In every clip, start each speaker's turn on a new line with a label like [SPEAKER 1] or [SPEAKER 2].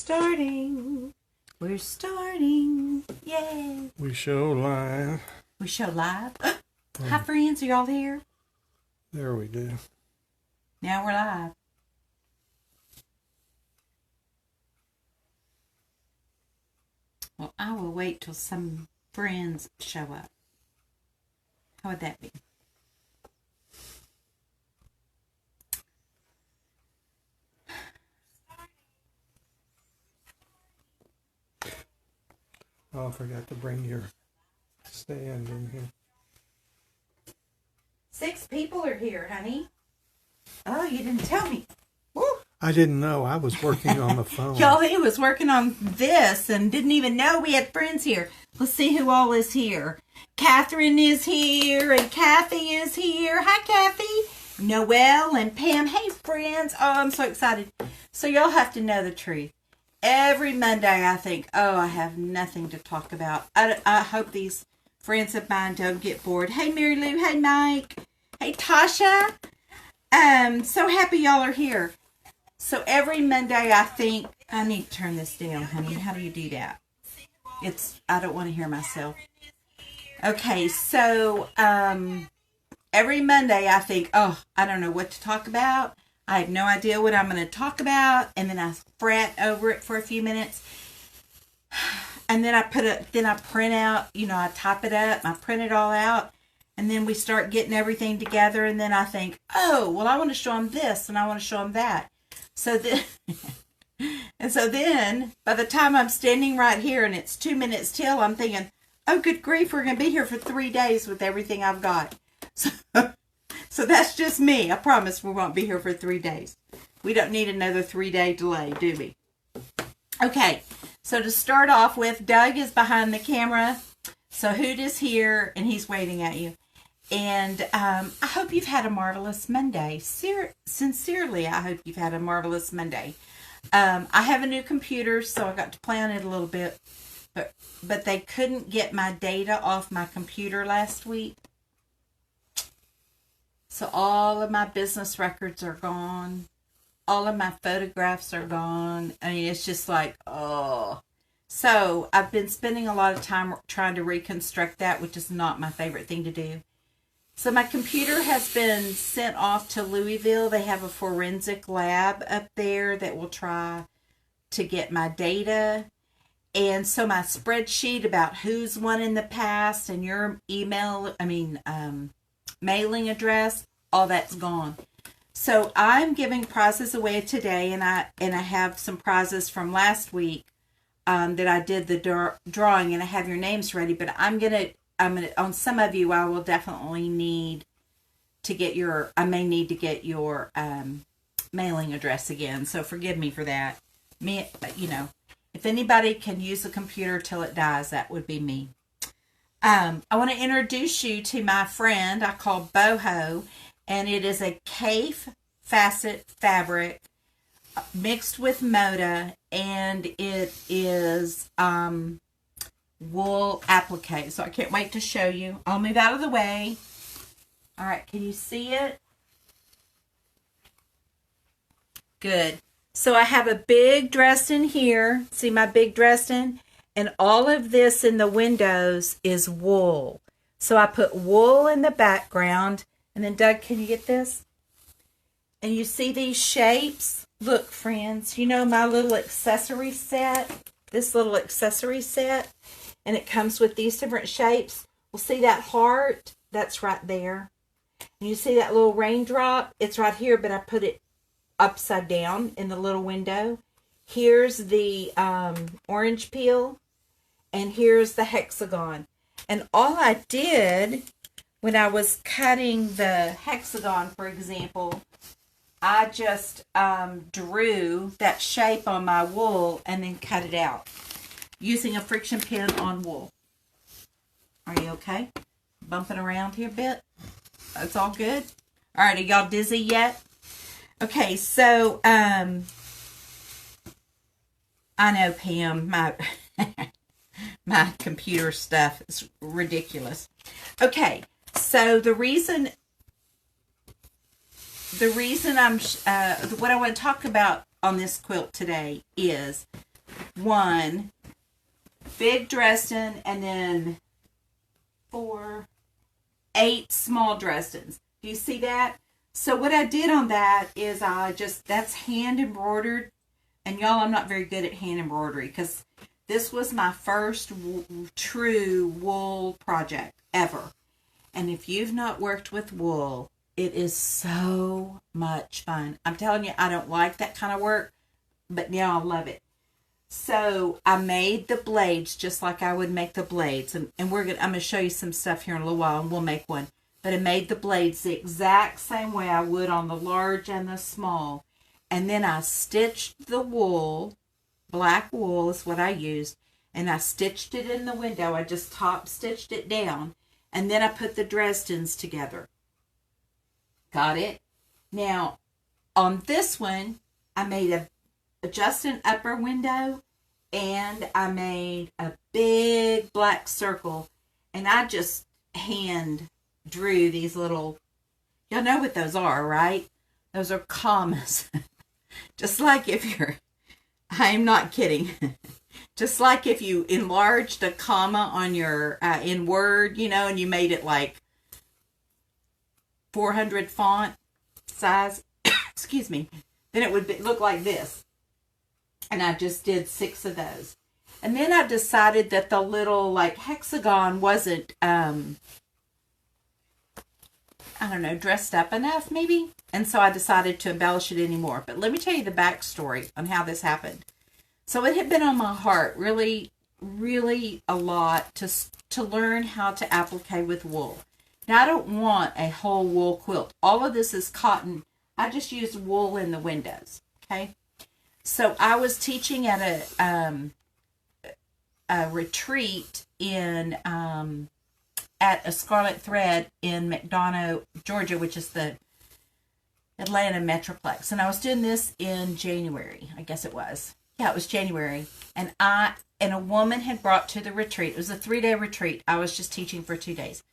[SPEAKER 1] starting. We're starting. Yay.
[SPEAKER 2] We show live.
[SPEAKER 1] We show live. Hi, friends. Are y'all here?
[SPEAKER 2] There we do.
[SPEAKER 1] Now we're live. Well, I will wait till some friends show up. How would that be?
[SPEAKER 2] Oh, I forgot to bring your stand in here.
[SPEAKER 1] 6 people are here, honey. Oh, you didn't tell me. Woo.
[SPEAKER 2] I didn't know. I was working on the phone.
[SPEAKER 1] Y'all, he was working on this and didn't even know we had friends here. Let's see who all is here. Catherine is here and Kaffe is here. Hi, Kaffe. Noelle and Pam. Hey, friends. Oh, I'm so excited. So y'all have to know the truth. Every Monday I think, oh, I have nothing to talk about. I hope these friends of mine don't get bored. Hey, Mary Lou. Hey, Mike. Hey, Tasha. So happy y'all are here. So every Monday I think, I need to turn this down, honey. How do you do that? I don't want to hear myself. Okay, so every Monday I think, oh, I don't know what to talk about. I have no idea what I'm going to talk about, and then I fret over it for a few minutes. And then I print out, I type it up, I print it all out, and then we start getting everything together, and then I think, oh, well, I want to show them this, and I want to show them that. So then, by the time I'm standing right here and it's 2 minutes till, I'm thinking, oh, good grief, we're going to be here for 3 days with everything I've got. So that's just me. I promise we won't be here for 3 days. We don't need another 3-day delay, do we? Okay, so to start off with, Doug is behind the camera. So Hoot is here, and he's waving at you. And I hope you've had a marvelous Monday. Sincerely, I hope you've had a marvelous Monday. I have a new computer, so I got to play on it a little bit. But they couldn't get my data off my computer last week. So all of my business records are gone. All of my photographs are gone. I mean, it's just like, oh. So I've been spending a lot of time trying to reconstruct that, which is not my favorite thing to do. So my computer has been sent off to Louisville. They have a forensic lab up there that will try to get my data. And so my spreadsheet about who's won in the past and your mailing address, all that's gone. So I'm giving prizes away today, and I have some prizes from last week that I did the drawing, and I have your names ready. But I'm gonna on some of you, I will definitely need to get your mailing address again. So forgive me for that. If anybody can use a computer till it dies, that would be me. I want to introduce you to my friend I call Boho, and it is a Kaffe facet fabric mixed with Moda, and it is wool applique. So I can't wait to show you. I'll move out of the way. All right, can you see it? Good. So I have a big Dresden here. See my big Dresden? And all of this in the windows is wool. So I put wool in the background. And then, Doug, can you get this? And you see these shapes? Look, friends, my little accessory set? This little accessory set? And it comes with these different shapes. Well, see that heart? That's right there. And you see that little raindrop? It's right here, but I put it upside down in the little window. Here's the orange peel. And here's the hexagon. And all I did when I was cutting the hexagon, for example, I just drew that shape on my wool and then cut it out using a friction pen on wool. Are you okay? Bumping around here a bit? That's all good? All right, are y'all dizzy yet? Okay, so I know, Pam, my computer stuff is ridiculous. Okay, so the reason I'm what I want to talk about on this quilt today is one big Dresden, and then 4, 8 small Dresdens. Do you see that? So what I did on that is that's hand embroidered. And y'all, I'm not very good at hand embroidery because this was my first true wool project ever. And if you've not worked with wool, it is so much fun. I'm telling you, I don't like that kind of work, but now I love it. So I made the blades just like I would make the blades. And I'm going to show you some stuff here in a little while, and we'll make one. But I made the blades the exact same way I would on the large and the small. And then I stitched the wool. Black wool is what I used. And I stitched it in the window. I just top stitched it down. And then I put the Dresdens together. Got it? Now, on this one, I made just an upper window, and I made a big black circle, and I just hand drew these little, y'all know what those are, right? Those are commas. Just like if you're, I'm not kidding. Just like if you enlarged a comma on your, in Word, and you made it like 400 font size, excuse me, then it would look like this. And I just did 6 of those. And then I decided that the little like hexagon wasn't, dressed up enough maybe. And so I decided to embellish it anymore. But let me tell you the backstory on how this happened. So it had been on my heart really, really a lot to learn how to applique with wool. Now I don't want a whole wool quilt. All of this is cotton. I just used wool in the windows. Okay. So I was teaching at a retreat in at a Scarlet Thread in McDonough, Georgia, which is the Atlanta Metroplex, and I was doing this in January. I guess it was. Yeah, it was January, and a woman had brought to the retreat. It was a 3-day retreat. I was just teaching for 2 days.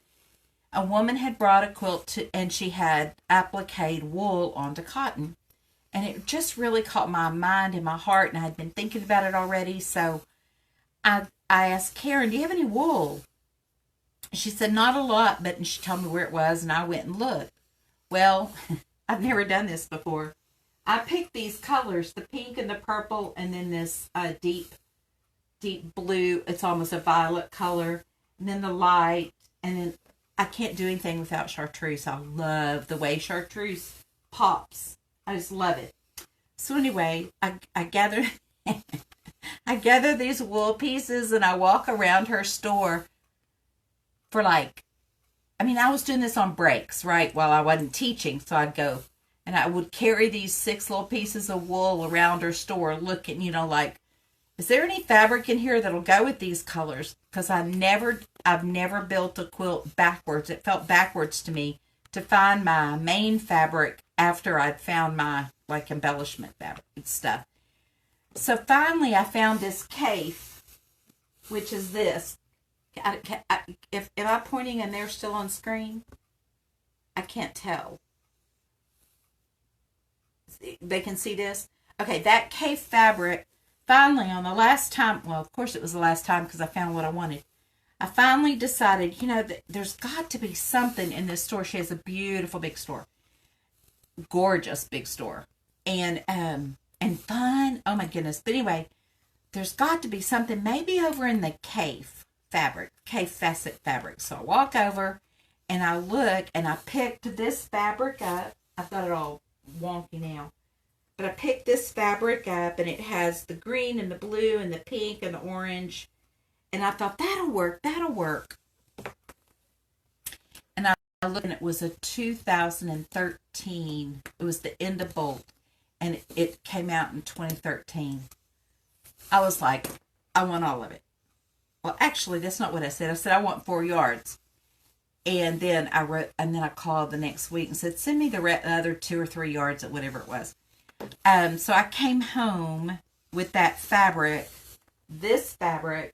[SPEAKER 1] A woman had brought a quilt and she had appliqued wool onto cotton. And it just really caught my mind and my heart, and I had been thinking about it already. So I asked Karen, do you have any wool? She said, not a lot, but she told me where it was, and I went and looked. Well, I've never done this before. I picked these colors, the pink and the purple, and then this deep blue. It's almost a violet color. And then the light, and then I can't do anything without chartreuse. I love the way chartreuse pops. I just love it. So anyway, I gather I gather these wool pieces, and I walk around her store for I was doing this on breaks, right? While I wasn't teaching. So I'd go and I would carry these 6 little pieces of wool around her store looking, is there any fabric in here that'll go with these colors? Because I've never built a quilt backwards. It felt backwards to me to find my main fabric after I'd found my embellishment fabric stuff. So finally I found this Kaffe, which is this. If am I pointing and they're still on screen? I can't tell. They can see this? Okay, that Kaffe fabric, finally on the last time, well, of course it was the last time because I found what I wanted. I finally decided, that there's got to be something in this store. She has a beautiful big store. Gorgeous big store. And fun. Oh my goodness. But anyway, there's got to be something maybe over in the Kaffe fabric, Kaffe facet fabric. So I walk over and I look and I picked this fabric up. I've got it all wonky now. But I picked this fabric up, and it has the green and the blue and the pink and the orange. And I thought, that'll work. And I looked, and it was a 2013. It was the end of Bolt. And it came out in 2013. I was like, I want all of it. Well, actually, that's not what I said. I said, I want 4 yards. And then I called the next week and said, send me the other 2 or 3 yards, or whatever it was. So I came home with that fabric, this fabric,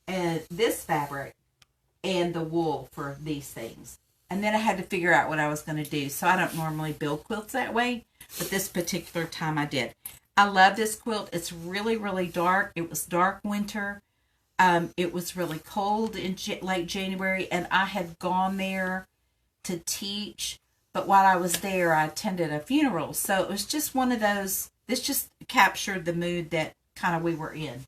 [SPEAKER 1] and the wool for these things. And then I had to figure out what I was going to do. So I don't normally build quilts that way, but this particular time I did. I love this quilt. It's really, really dark. It was dark winter. It was really cold in late January, and I had gone there to teach. But while I was there, I attended a funeral. So it was just one of those, this just captured the mood that kind of we were in.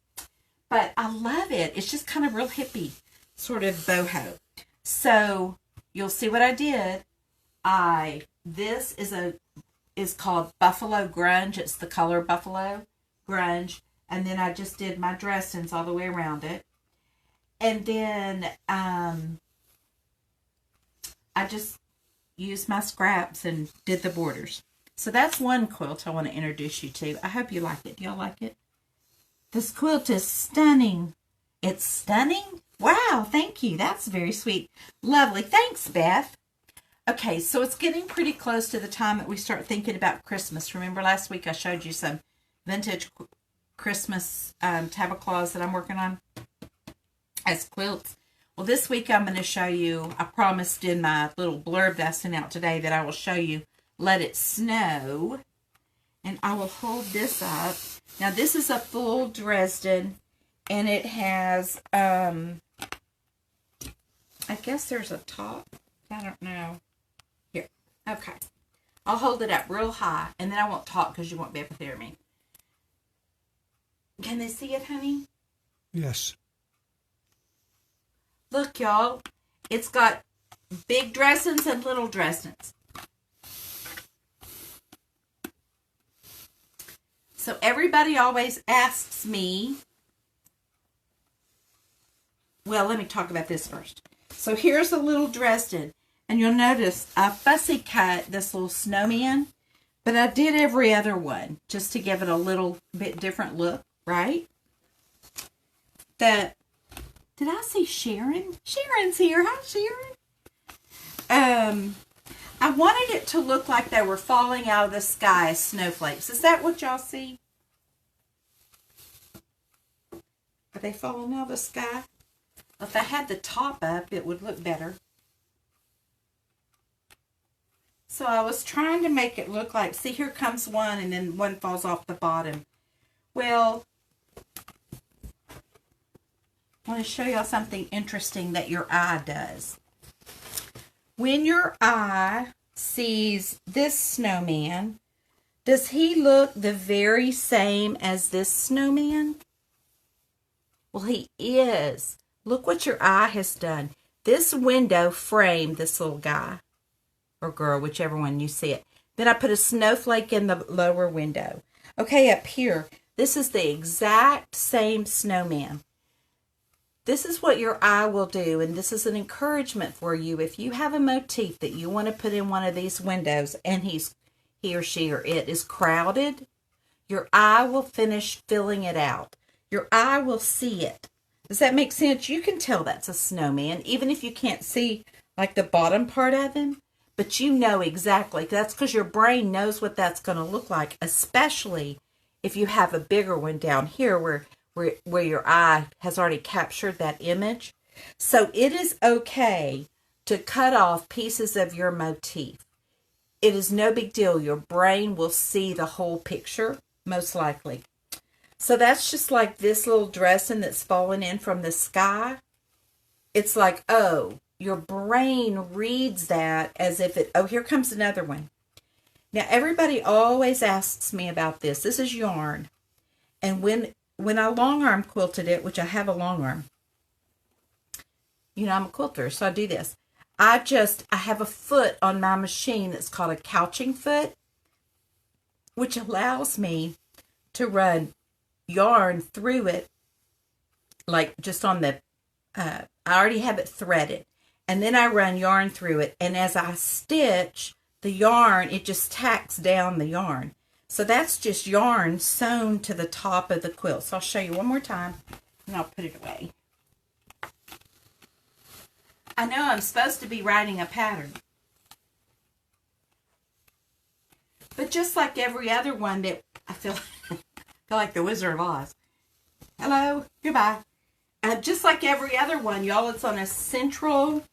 [SPEAKER 1] But I love it. It's just kind of real hippie, sort of boho. So you'll see what I did. This is called Buffalo Grunge. It's the color Buffalo Grunge. And then I just did my Dresdens all the way around it. And then I just used my scraps and did the borders. So that's one quilt I want to introduce you to. I hope you like it. Do y'all like it? This quilt is stunning. It's stunning? Wow, thank you. That's very sweet. Lovely. Thanks, Beth. Okay, so it's getting pretty close to the time that we start thinking about Christmas. Remember last week I showed you some vintage Christmas tablecloths that I'm working on as quilts. Well, this week I'm going to show you, I promised in my little blurb that I sent out today that I will show you Let It Snow. And I will hold this up. Now, this is a full Dresden, and it has, I guess there's a top. I don't know. Here. Okay. I'll hold it up real high, and then I won't talk because you won't be able to hear me. Can they see it, honey?
[SPEAKER 2] Yes.
[SPEAKER 1] Look, y'all. It's got big Dresdens and little Dresdens. So everybody always asks me, well, let me talk about this first. So here's a little Dresden, and you'll notice I fussy cut this little snowman, but I did every other one just to give it a little bit different look, right? Did I see Sharon? Sharon's here. Hi, Sharon. I wanted it to look like they were falling out of the sky as snowflakes. Is that what y'all see? Are they falling out of the sky? If I had the top up, it would look better. So I was trying to make it look like, see, here comes one, and then one falls off the bottom. Well, I want to show y'all something interesting that your eye does. When your eye sees this snowman, does he look the very same as this snowman? Well, he is. Look what your eye has done. This window framed this little guy or girl, whichever one you see it. Then I put a snowflake in the lower window. Okay, up here, this is the exact same snowman. This is what your eye will do, and this is an encouragement for you. If you have a motif that you want to put in one of these windows and he or she or it is crowded, your eye will finish filling it out. Your eye will see it. Does that make sense? You can tell that's a snowman, even if you can't see like the bottom part of him, but you know exactly. That's because your brain knows what that's going to look like, especially if you have a bigger one down here where your eye has already captured that image. So it is okay to cut off pieces of your motif. It is no big deal. Your brain will see the whole picture, most likely. So that's just like this little Dresden that's fallen in from the sky. It's like, oh, your brain reads that as if it, oh, here comes another one. Now, everybody always asks me about this. This is yarn. And when I long arm quilted it, which I have a long arm, you know, I'm a quilter, so I do this. I have a foot on my machine that's called a couching foot, which allows me to run yarn through it, like just on the, I already have it threaded. And then I run yarn through it. And as I stitch the yarn, it just tacks down the yarn. So that's just yarn sewn to the top of the quilt. So I'll show you one more time, and I'll put it away. I know I'm supposed to be writing a pattern. But just like every other one that I feel like the Wizard of Oz. Hello, goodbye. Just like every other one, y'all, it's on a central,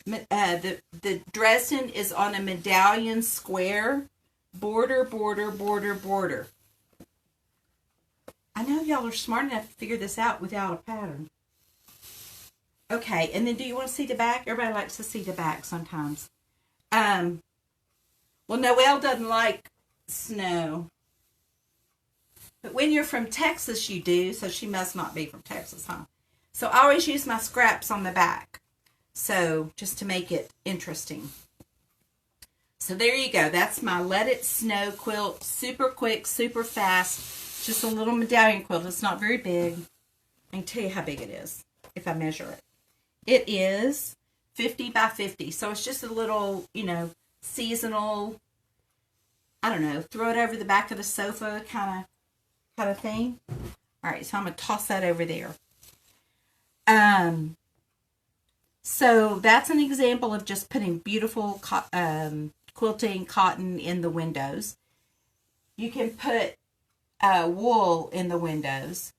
[SPEAKER 1] the Dresden is on a medallion square, border, border, border, border. I know y'all are smart enough to figure this out without a pattern. Okay, and then do you want to see the back? Everybody likes to see the back sometimes. Well, Noelle doesn't like snow. But when you're from Texas, you do, so she must not be from Texas, huh? So I always use my scraps on the back. So, just to make it interesting. So there you go. That's my Let It Snow quilt. Super quick, super fast. Just a little medallion quilt. It's not very big. I can tell you how big it is if I measure it. It is 50 by 50. So it's just a little, seasonal, I don't know, throw it over the back of the sofa kind of thing. All right, so I'm going to toss that over there. So that's an example of just putting beautiful quilting cotton in the windows. You can put wool in the windows.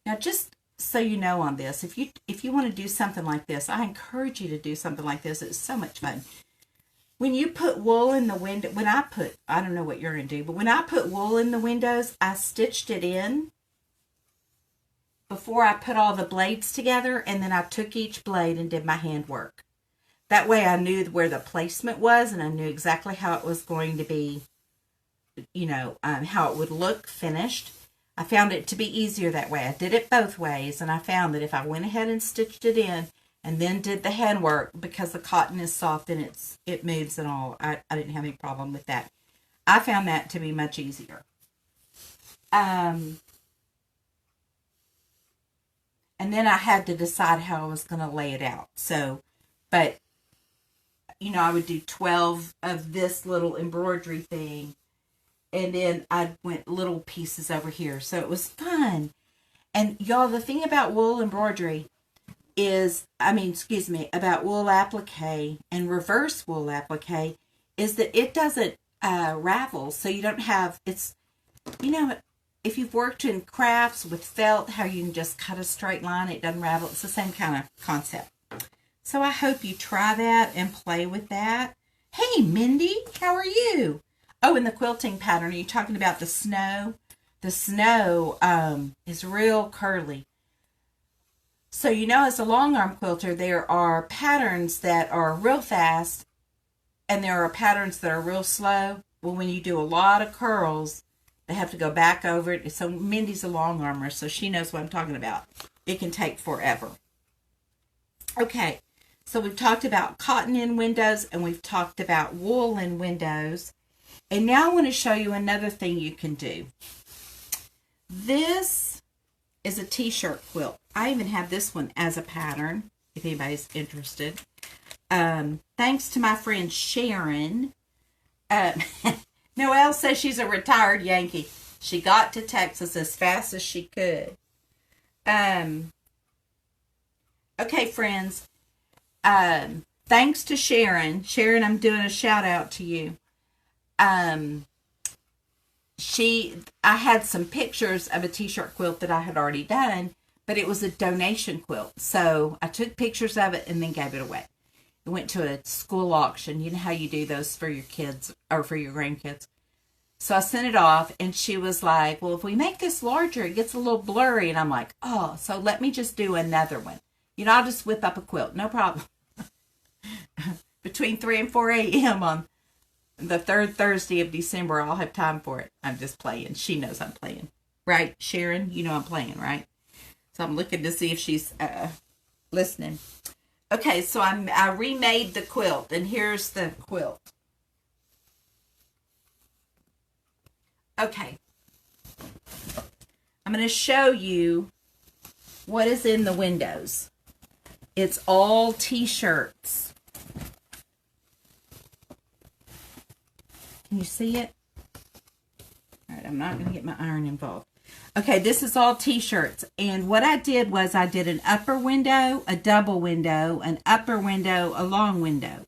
[SPEAKER 1] Now, just so you know on this, if you want to do something like this, I encourage you to do something like this. It's so much fun. When you put wool in the window, I don't know what you're going to do, but when I put wool in the windows, I stitched it in before I put all the blades together, and then I took each blade and did my handwork. That way I knew where the placement was, and I knew exactly how it was going to be, how it would look finished. I found it to be easier that way. I did it both ways, and I found that if I went ahead and stitched it in and then did the handwork, because the cotton is soft and it moves and all, I didn't have any problem with that. I found that to be much easier. And then I had to decide how I was going to lay it out. So, but, I would do 12 of this little embroidery thing. And then I went little pieces over here. So it was fun. And y'all, the thing about wool embroidery about wool applique and reverse wool applique is that it doesn't ravel. So you don't have, if you've worked in crafts with felt, how you can just cut a straight line, it doesn't ravel. It's the same kind of concept. So I hope you try that and play with that. Hey, Mindy, how are you? Oh, and the quilting pattern, are you talking about the snow? The snow is real curly. So, as a long arm quilter, there are patterns that are real fast and there are patterns that are real slow. Well, when you do a lot of curls, they have to go back over it. So Mindy's a long armer, so she knows what I'm talking about. It can take forever. Okay, so we've talked about cotton in windows and we've talked about wool in windows. And now I want to show you another thing you can do. This is a t-shirt quilt. I even have this one as a pattern, if anybody's interested. Thanks to my friend Sharon. Noelle says she's a retired Yankee. She got to Texas as fast as she could. Okay, friends. Thanks to Sharon. Sharon, I'm doing a shout out to you. I had some pictures of a t-shirt quilt that I had already done, but it was a donation quilt. So I took pictures of it and then gave it away. It went to a school auction. You know how you do those for your kids or for your grandkids. So I sent it off and she was like, well, if we make this larger, it gets a little blurry. And I'm like, oh, so let me just do another one. I'll just whip up a quilt. No problem. Between 3 and 4 a.m. on the third Thursday of December, I'll have time for it. I'm just playing. She knows I'm playing. Right, Sharon? You know I'm playing, right? So I'm looking to see if she's listening. Okay, so I remade the quilt, and here's the quilt. Okay. I'm going to show you what is in the windows. It's all t-shirts. Can you see it? All right, I'm not going to get my iron involved. Okay, this is all t-shirts. And what I did was I did an upper window, a double window, an upper window, a long window.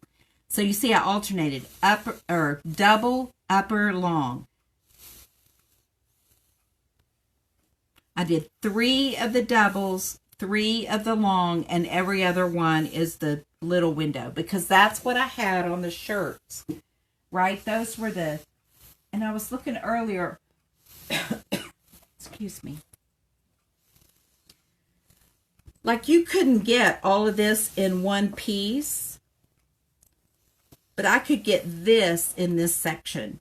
[SPEAKER 1] So you see I alternated upper or double, upper, long. I did 3 of the doubles, 3 of the long, and every other one is the little window because that's what I had on the shirts. Right? Those were and I was looking earlier, excuse me. Like, you couldn't get all of this in one piece, but I could get this in this section.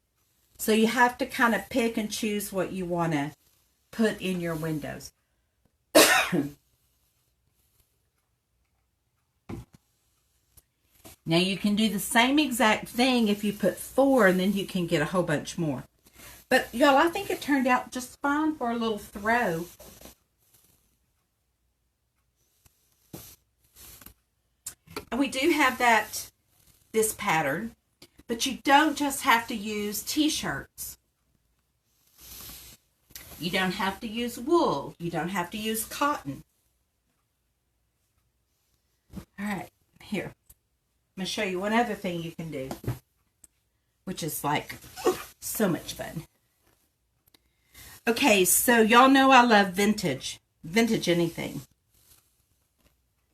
[SPEAKER 1] So you have to kind of pick and choose what you want to put in your windows. Now you can do the same exact thing if you put 4, and then you can get a whole bunch more. But y'all, I think it turned out just fine for a little throw. And we do have this pattern, but you don't just have to use t-shirts. You don't have to use wool. You don't have to use cotton. All right, here. I'm going to show you one other thing you can do, which is like so much fun. Okay, so y'all know I love vintage anything.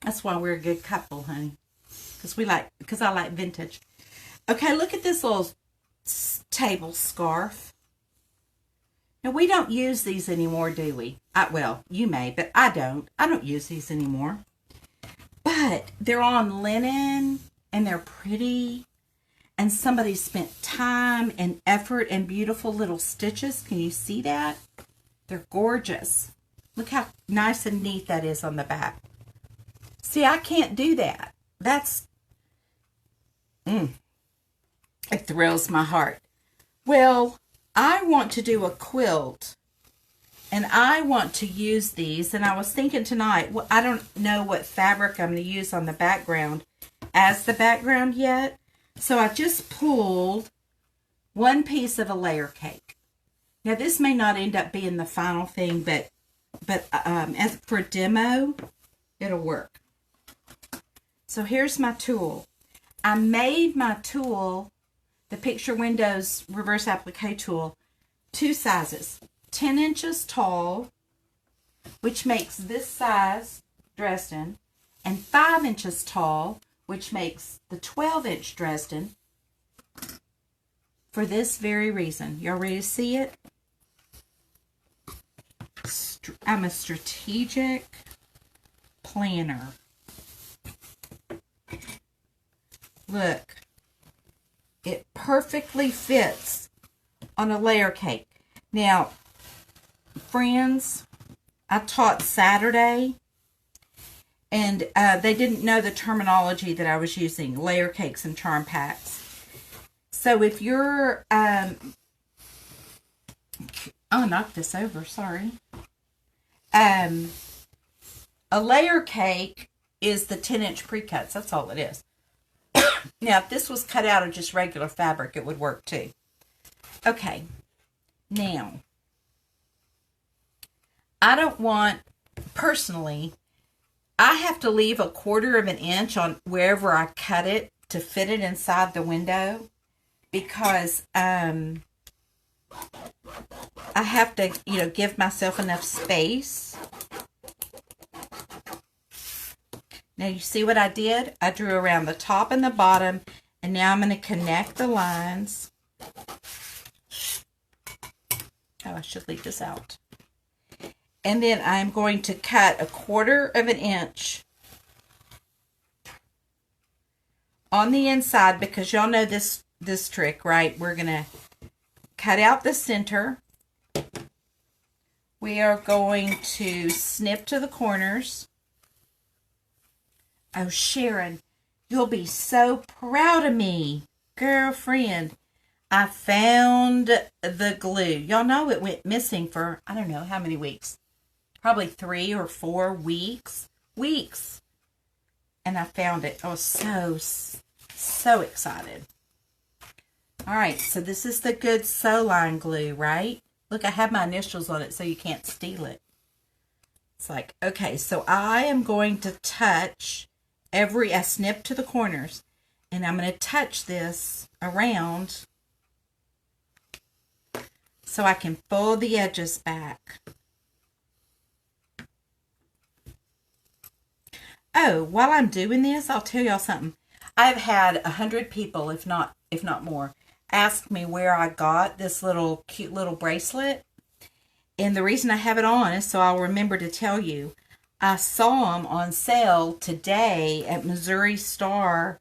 [SPEAKER 1] That's why we're a good couple, honey, because I like vintage. Okay, look at this little table scarf. Now, we don't use these anymore, do we? Well, you may, but I don't. I don't use these anymore. But they're on linen, and they're pretty. And somebody spent time and effort and beautiful little stitches. Can you see that? They're gorgeous. Look how nice and neat that is on the back. See, I can't do that. That's... It thrills my heart. Well, I want to do a quilt, and I want to use these, and I was thinking tonight, well, I don't know what fabric I'm going to use on the background as the background yet, so I just pulled one piece of a layer cake. Now, this may not end up being the final thing, but as for demo, it'll work. So here's my tool. I made my tool, the Picture Windows Reverse Applique tool, 2 sizes. 10 inches tall, which makes this size Dresden, and 5 inches tall, which makes the 12-inch Dresden, for this very reason. Y'all ready to see it? I'm a strategic planner. Look, it perfectly fits on a layer cake. Now, friends, I taught Saturday, and they didn't know the terminology that I was using, layer cakes and charm packs. So if you're, I'll knock this over, sorry. A layer cake is the 10-inch pre-cuts, that's all it is. Now, if this was cut out of just regular fabric, it would work too. Okay, now, I don't want, personally, I have to leave 1/4 of an inch on wherever I cut it to fit it inside the window, because I have to, give myself enough space. Now, you see what I did? I drew around the top and the bottom, and now I'm going to connect the lines. Oh, I should leave this out. And then I'm going to cut 1/4 of an inch on the inside, because y'all know this trick, right? We're going to cut out the center. We are going to snip to the corners. Oh, Sharon, you'll be so proud of me, girlfriend. I found the glue. Y'all know it went missing for, I don't know how many weeks. Probably 3 or 4 weeks. And I found it. I was so excited. All right, so this is the good sew line glue, right? Look, I have my initials on it so you can't steal it. It's like, okay, so I am going to touch I snip to the corners, and I'm going to touch this around so I can fold the edges back. Oh, while I'm doing this, I'll tell y'all something. I've had 100 people, if not more, ask me where I got this cute little bracelet. And the reason I have it on is so I'll remember to tell you. I saw them on sale today at Missouri Star.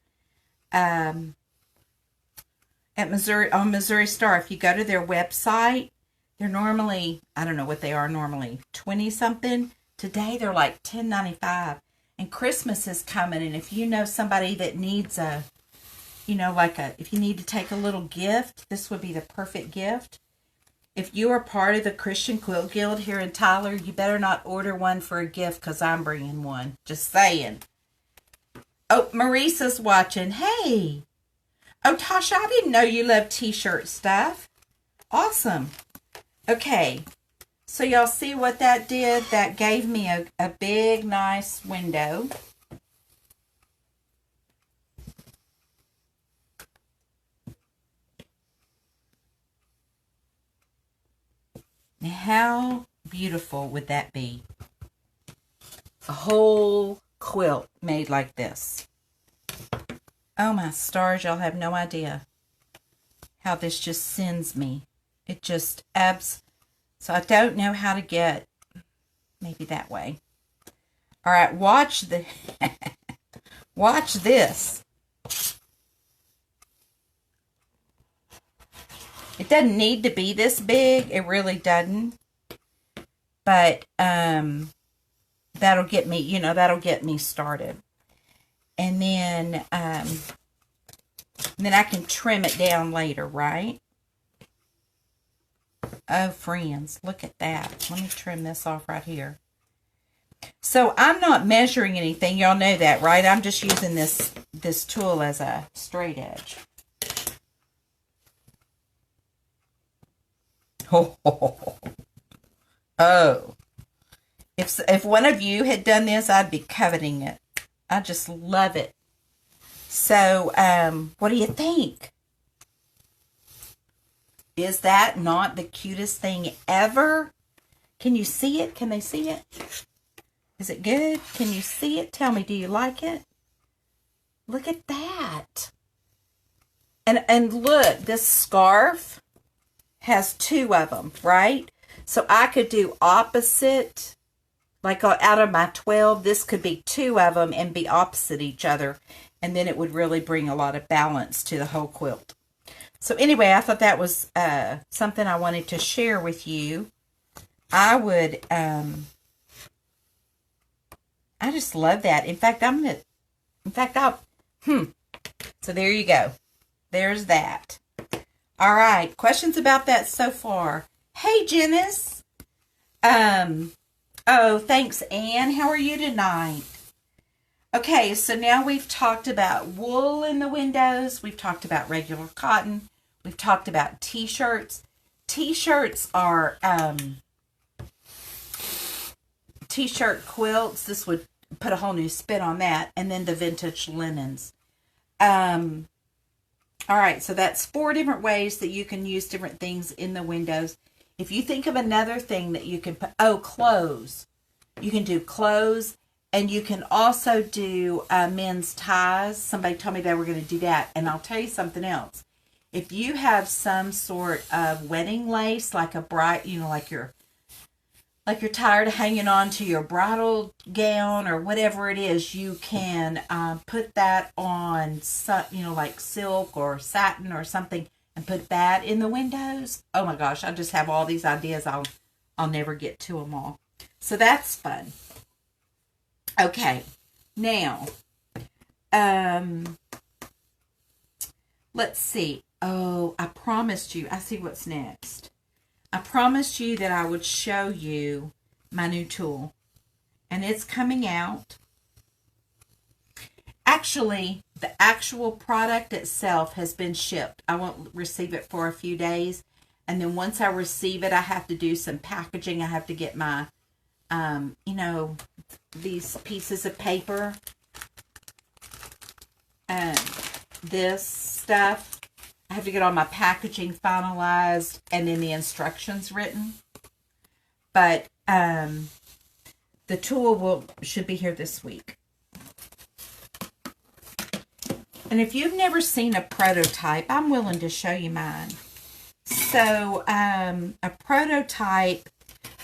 [SPEAKER 1] On Missouri Star. If you go to their website, they're normally, I don't know what they are normally, 20 something. Today they're like $10.95. And Christmas is coming, and if you know somebody that needs if you need to take a little gift, this would be the perfect gift. If you are part of the Christian Quilt Guild here in Tyler, you better not order one for a gift because I'm bringing one. Just saying. Oh, Marissa's watching. Hey. Oh, Tasha, I didn't know you love t-shirt stuff. Awesome. Okay. So y'all see what that did? That gave me a big, nice window. Now, how beautiful would that be? A whole quilt made like this. Oh my stars, y'all have no idea how this just sends me. It just so I don't know how to get, maybe that way. All right, watch watch this. It doesn't need to be this big. It really doesn't. But that'll get me started. And then I can trim it down later, right? Oh, friends, look at that. Let me trim this off right here. So I'm not measuring anything. Y'all know that, right? I'm just using this tool as a straight edge. Oh. If one of you had done this, I'd be coveting it. I just love it. So, what do you think? Is that not the cutest thing ever? Can you see it? Can they see it? Is it good? Can you see it? Tell me, do you like it? Look at that. And look, this scarf has two of them, right? So I could do opposite, like out of my 12, this could be two of them and be opposite each other. And then it would really bring a lot of balance to the whole quilt. So anyway, I thought that was something I wanted to share with you. I just love that. In fact, so there you go. There's that. All right. Questions about that so far? Hey, Janice. Oh, thanks, Anne. How are you tonight? Okay, so now we've talked about wool in the windows. We've talked about regular cotton. We've talked about t-shirts. T-shirts are t-shirt quilts. This would put a whole new spin on that. And then the vintage linens. All right, so that's 4 different ways that you can use different things in the windows. If you think of another thing that you can put, clothes. You can do clothes. And you can also do men's ties. Somebody told me they were going to do that. And I'll tell you something else. If you have some sort of wedding lace, like a bright, like you're tired of hanging on to your bridal gown or whatever it is, you can put that on, like silk or satin or something, and put that in the windows. Oh my gosh, I just have all these ideas. I'll never get to them all. So that's fun. Okay, now, let's see. Oh, I promised you. I see what's next. I promised you that I would show you my new tool. And it's coming out. Actually, the actual product itself has been shipped. I won't receive it for a few days. And then once I receive it, I have to do some packaging. I have to get my, these pieces of paper. This stuff. I have to get all my packaging finalized and then the instructions written. But the tool should be here this week. And if you've never seen a prototype, I'm willing to show you mine. So a prototype,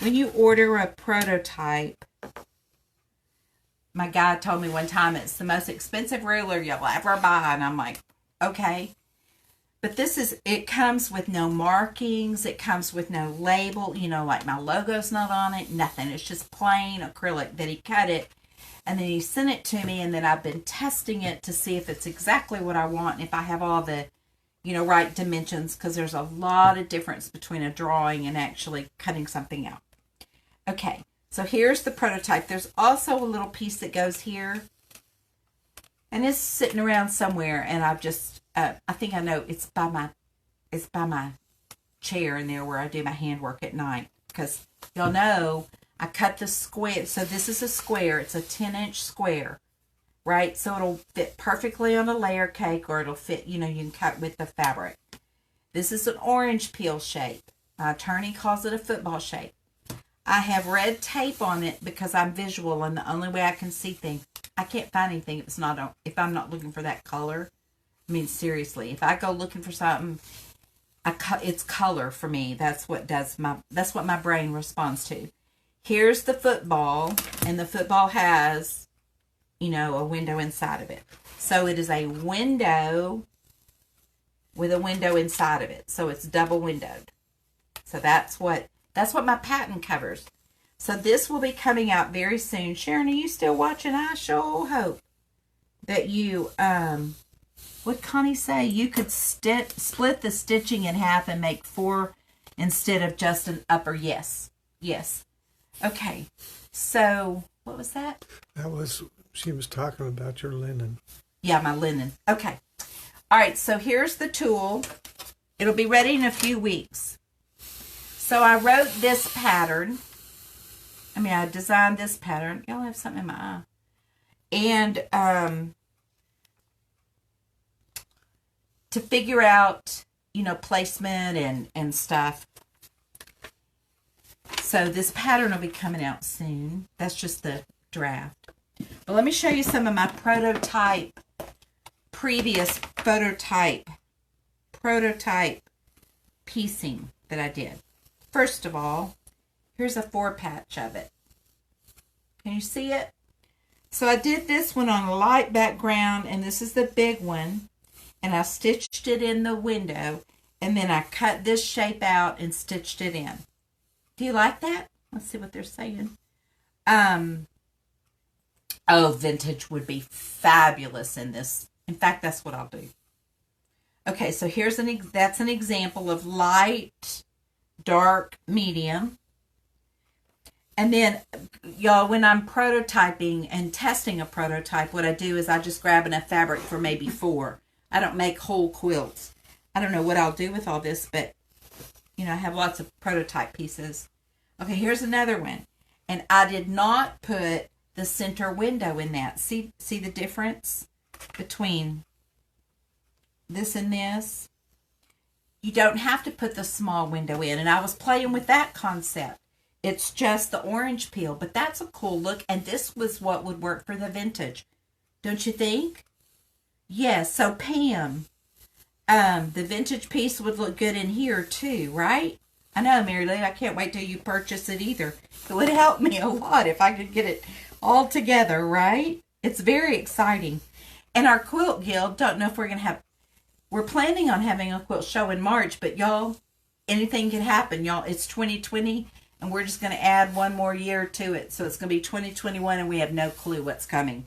[SPEAKER 1] when you order a prototype, my guy told me one time it's the most expensive ruler you'll ever buy. And I'm like, okay. But it comes with no markings. It comes with no label. Like my logo's not on it. Nothing. It's just plain acrylic that he cut it. And then he sent it to me. And then I've been testing it to see if it's exactly what I want. And if I have all the, right dimensions. Because there's a lot of difference between a drawing and actually cutting something out. Okay. So here's the prototype. There's also a little piece that goes here. And it's sitting around somewhere. And I've just, I think I know it's by my chair in there where I do my handwork at night. Because y'all know I cut the square. So this is a square. It's a 10-inch square. Right? So it'll fit perfectly on a layer cake. Or it'll fit, you can cut with the fabric. This is an orange peel shape. My attorney calls it a football shape. I have red tape on it because I'm visual and the only way I can see things. I can't find anything if I'm not looking for that color. I mean, seriously, if I go looking for something, it's color for me. That's what my brain responds to. Here's the football, and the football has, a window inside of it. So it is a window with a window inside of it. So it's double windowed. So that's what my patent covers. So this will be coming out very soon. Sharon, are you still watching? I sure hope that you, what Connie say? You could split the stitching in half and make 4 instead of just an upper. Yes. Okay. So what was that?
[SPEAKER 2] She was talking about your linen.
[SPEAKER 1] Yeah, my linen. Okay. All right. So here's the tool. It'll be ready in a few weeks. So I wrote this pattern. I designed this pattern. Y'all have something in my eye. And to figure out, placement and stuff. So this pattern will be coming out soon. That's just the draft. But let me show you some of my previous prototype piecing that I did. First of all, here's a 4-patch of it. Can you see it? So I did this one on a light background, and this is the big one. And I stitched it in the window, and then I cut this shape out and stitched it in. Do you like that? Let's see what they're saying. Vintage would be fabulous in this. In fact, that's what I'll do. Okay, so that's an example of light, dark, medium. And then, y'all, when I'm prototyping and testing a prototype, what I do is I just grab enough fabric for maybe 4. I don't make whole quilts. I don't know what I'll do with all this, but, I have lots of prototype pieces. Okay, here's another one. And I did not put the center window in that. See the difference between this and this? You don't have to put the small window in. And I was playing with that concept. It's just the orange peel, but that's a cool look. And this was what would work for the vintage. Don't you think? Yes. So Pam, the vintage piece would look good in here too, right? I know, Mary Lou, I can't wait till you purchase it either. It would help me a lot if I could get it all together, right? It's very exciting. And our quilt guild, don't know if we're planning on having a quilt show in March, but y'all, anything can happen, y'all. It's 2020, and we're just going to add one more year to it. So it's going to be 2021, and we have no clue what's coming.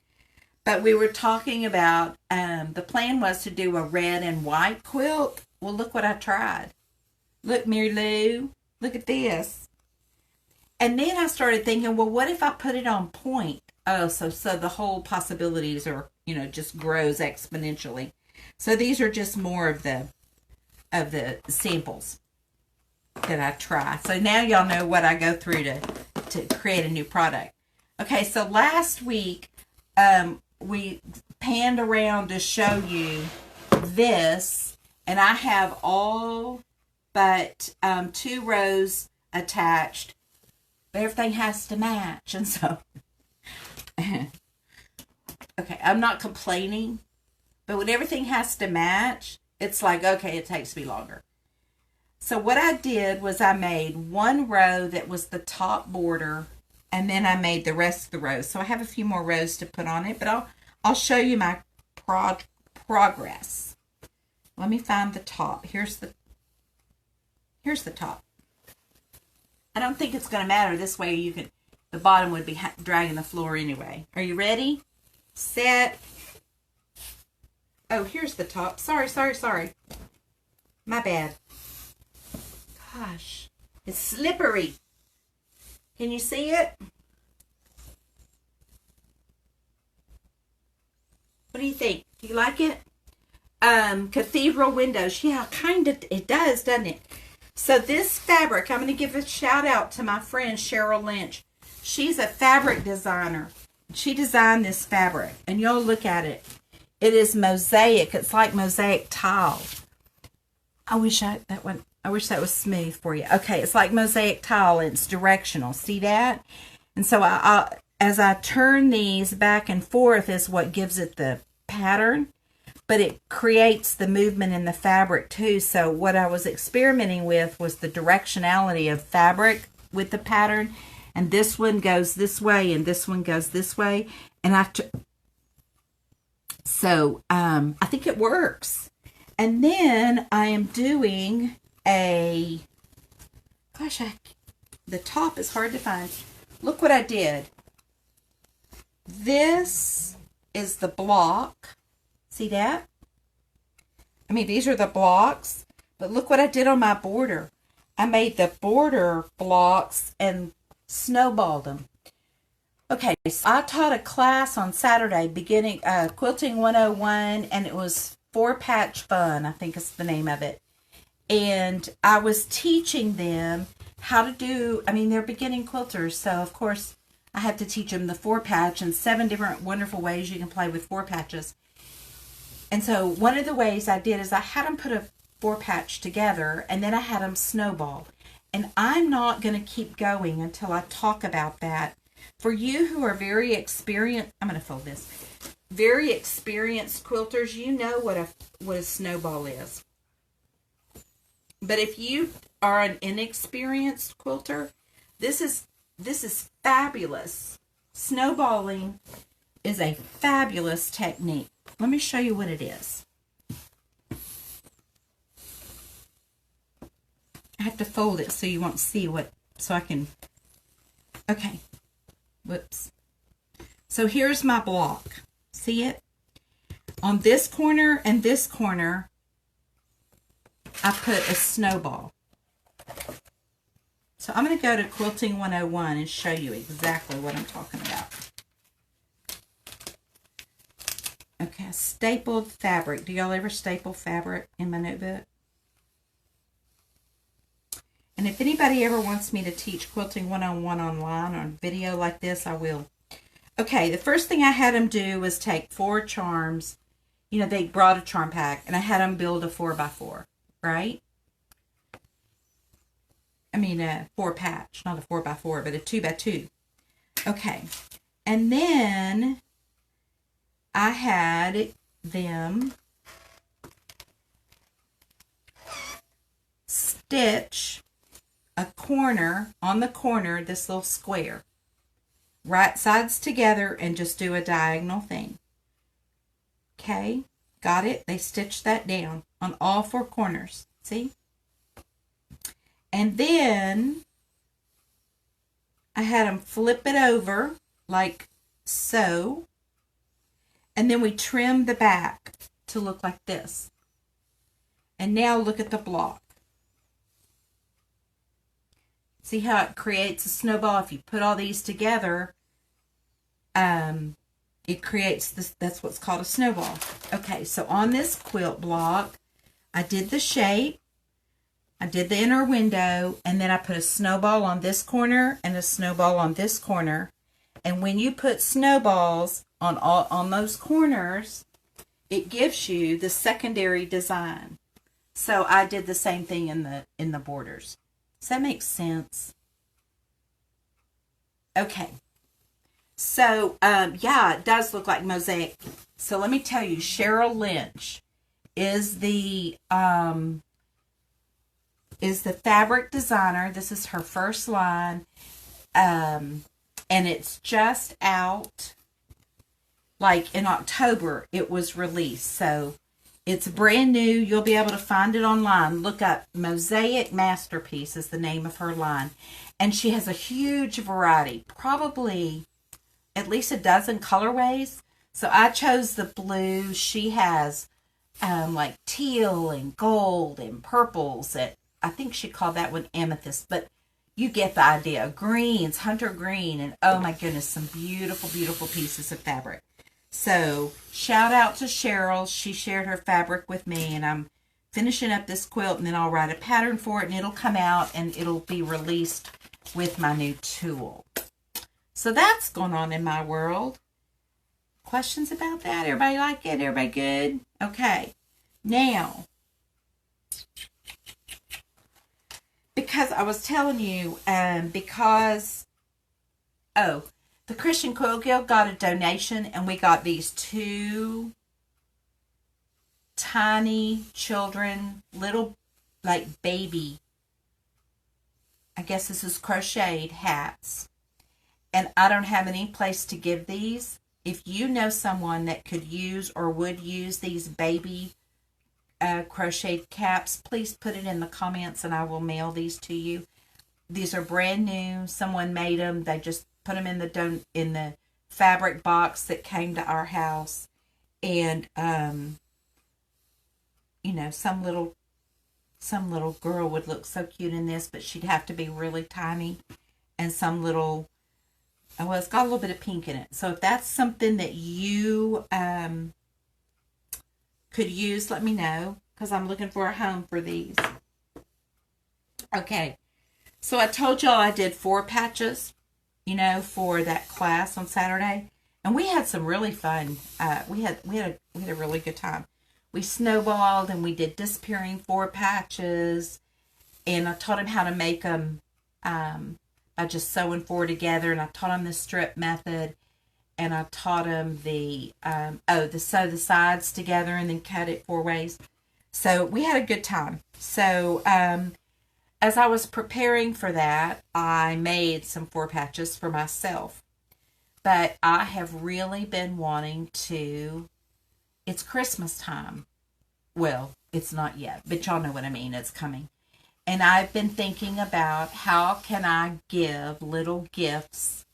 [SPEAKER 1] But we were talking about, the plan was to do a red and white quilt. Well, look what I tried. Look, Mary Lou, look at this. And then I started thinking, well, what if I put it on point? Oh, so the whole possibilities are, just grows exponentially. So these are just more of the samples that I try. So now y'all know what I go through to create a new product. Okay, so last week we panned around to show you this, and I have all but 2 rows attached, but everything has to match. And so okay, I'm not complaining, but when everything has to match, it's like, okay, it takes me longer. So what I did was I made 1 row that was the top border, And then I made the rest of the rows. So I have a few more rows to put on it, but I'll show you my progress. Let me find the top. Here's the top. I don't think it's going to matter. This way the bottom would be dragging the floor anyway. Are you ready? Set. Oh, here's the top. Sorry. My bad. Gosh, it's slippery. Can you see it? What do you think? Do you like it? Cathedral windows. Yeah, kind of. It does, doesn't it? So this fabric, I'm going to give a shout out to my friend Cheryl Lynch. She's a fabric designer. She designed this fabric, and y'all look at it. It is mosaic. It's like mosaic tile. I wish that was smooth for you. Okay, it's like mosaic tile, and it's directional. See that? And so as I turn these back and forth is what gives it the pattern, but it creates the movement in the fabric too. So what I was experimenting with was the directionality of fabric with the pattern. And this one goes this way and this one goes this way. And I think it works. And then I am doing the top is hard to find. Look what I did. This is the block. See that? I mean, these are the blocks, but look what I did on my border. I made the border blocks and snowballed them. Okay, so I taught a class on Saturday, beginning Quilting 101, and it was 4-Patch Fun, I think is the name of it. And I was teaching them how to do, they're beginning quilters, so of course I had to teach them the 4-patch and 7 different wonderful ways you can play with 4 patches. And so one of the ways I did is I had them put a 4-patch together, and then I had them snowball. And I'm not going to keep going until I talk about that. For you who are very experienced, I'm going to fold this. Very experienced quilters, you know what a snowball is. But if you are an inexperienced quilter, this is fabulous. Snowballing is a fabulous technique. Let me show you what it is. I have to fold it so you won't see okay. Whoops. So here's my block. See it? On this corner and this corner, I put a snowball. So I'm going to go to Quilting 101 and show you exactly what I'm talking about. Okay, stapled fabric. Do y'all ever staple fabric in my notebook? And if anybody ever wants me to teach Quilting 101 online on video like this, I will. Okay, the first thing I had them do was take 4 charms. You know, they brought a charm pack, and I had them build a 4x4, right? A 4-patch, not a 4x4, but a 2x2. Okay, and then I had them stitch a corner on the corner, this little square, right sides together, and just do a diagonal thing. Okay, got it? They stitched that down on all 4 corners. See? And then I had them flip it over like so. And then we trimmed the back to look like this. And now look at the block. See how it creates a snowball? If you put all these together, it creates this. That's what's called a snowball. Okay, so on this quilt block, I did the shape. I did the inner window, and then I put a snowball on this corner and a snowball on this corner. And when you put snowballs on those corners, it gives you the secondary design. So I did the same thing in the borders. Does that make sense? Okay. So yeah, it does look like mosaic. So let me tell you, Cheryl Lynch is the fabric designer. This is her first line. and it's just out. Like in October, it was released. So it's brand new. You'll be able to find it online. Look up Mosaic Masterpiece is the name of her line. And she has a huge variety, probably at least a dozen colorways. So I chose the blue. She has like teal and gold and purples. And I think she called that one amethyst, but you get the idea. Greens, hunter green, and oh my goodness, some beautiful, beautiful pieces of fabric. So shout out to Cheryl. She shared her fabric with me, and I'm finishing up this quilt, and then I'll write a pattern for it, and it'll come out, and it'll be released with my new tool. So that's going on in my world. Questions about that? Everybody like it? Everybody good? Okay. Now, because I was telling you, the Christian Quilt Guild got a donation, and we got these two tiny children, little, like baby, I guess this is crocheted hats. And I don't have any place to give these. If you know someone that could use or would use these baby crocheted caps, please put it in the comments and I will mail these to you. These are brand new. Someone made them. They just put them in the fabric box that came to our house. And you know, some little girl would look so cute in this, but she'd have to be really tiny. And some little, well, it's got a little bit of pink in it. So if that's something that you could use, let me know, because I'm looking for a home for these. Okay, so I told y'all I did 4 patches, you know, for that class on Saturday, and we had some really fun. We had a really good time. We snowballed and we did disappearing 4 patches, and I taught him how to make them by just sewing 4 together, and I taught him the strip method, and I taught him the sew the sides together and then cut it 4 ways. So we had a good time. So as I was preparing for that, I made some 4 patches for myself. But I have really been wanting to, it's Christmas time. Well, it's not yet, but y'all know what I mean. It's coming. And I've been thinking about how can I give little gifts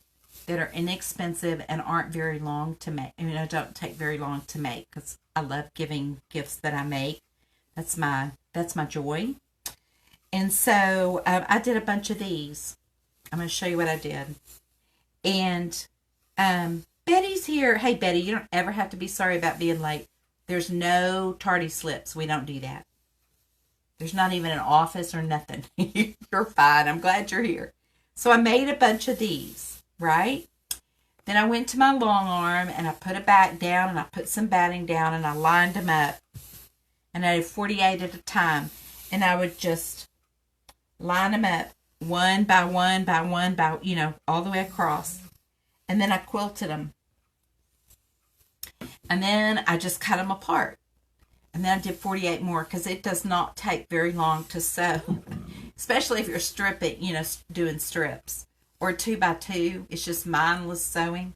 [SPEAKER 1] that are inexpensive and aren't very long to make. I mean, I don't take very long to make because I love giving gifts that I make. That's my joy. And so I did a bunch of these. I'm going to show you what I did. And Betty's here. Hey, Betty, you don't ever have to be sorry about being late. There's no tardy slips. We don't do that. There's not even an office or nothing. You're fine. I'm glad you're here. So I made a bunch of these, right? Then I went to my long arm and I put a back down and I put some batting down and I lined them up. And I did 48 at a time. And I would just line them up one by one by one by, you know, all the way across. And then I quilted them. And then I just cut them apart. And then I did 48 more because it does not take very long to sew. Especially if you're stripping, you know, doing strips. Or 2 by 2. It's just mindless sewing.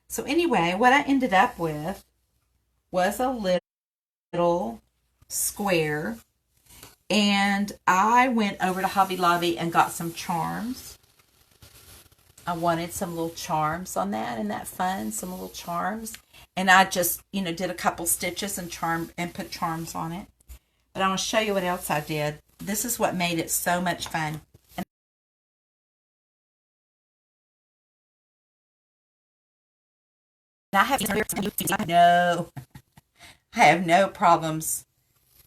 [SPEAKER 1] So anyway, what I ended up with was a little square. And I went over to Hobby Lobby and got some charms. I wanted some little charms on that. Isn't that fun? Some little charms. And I just, you know, did a couple stitches and put charms on it. But I want to show you what else I did. This is what made it so much fun. And I have no problems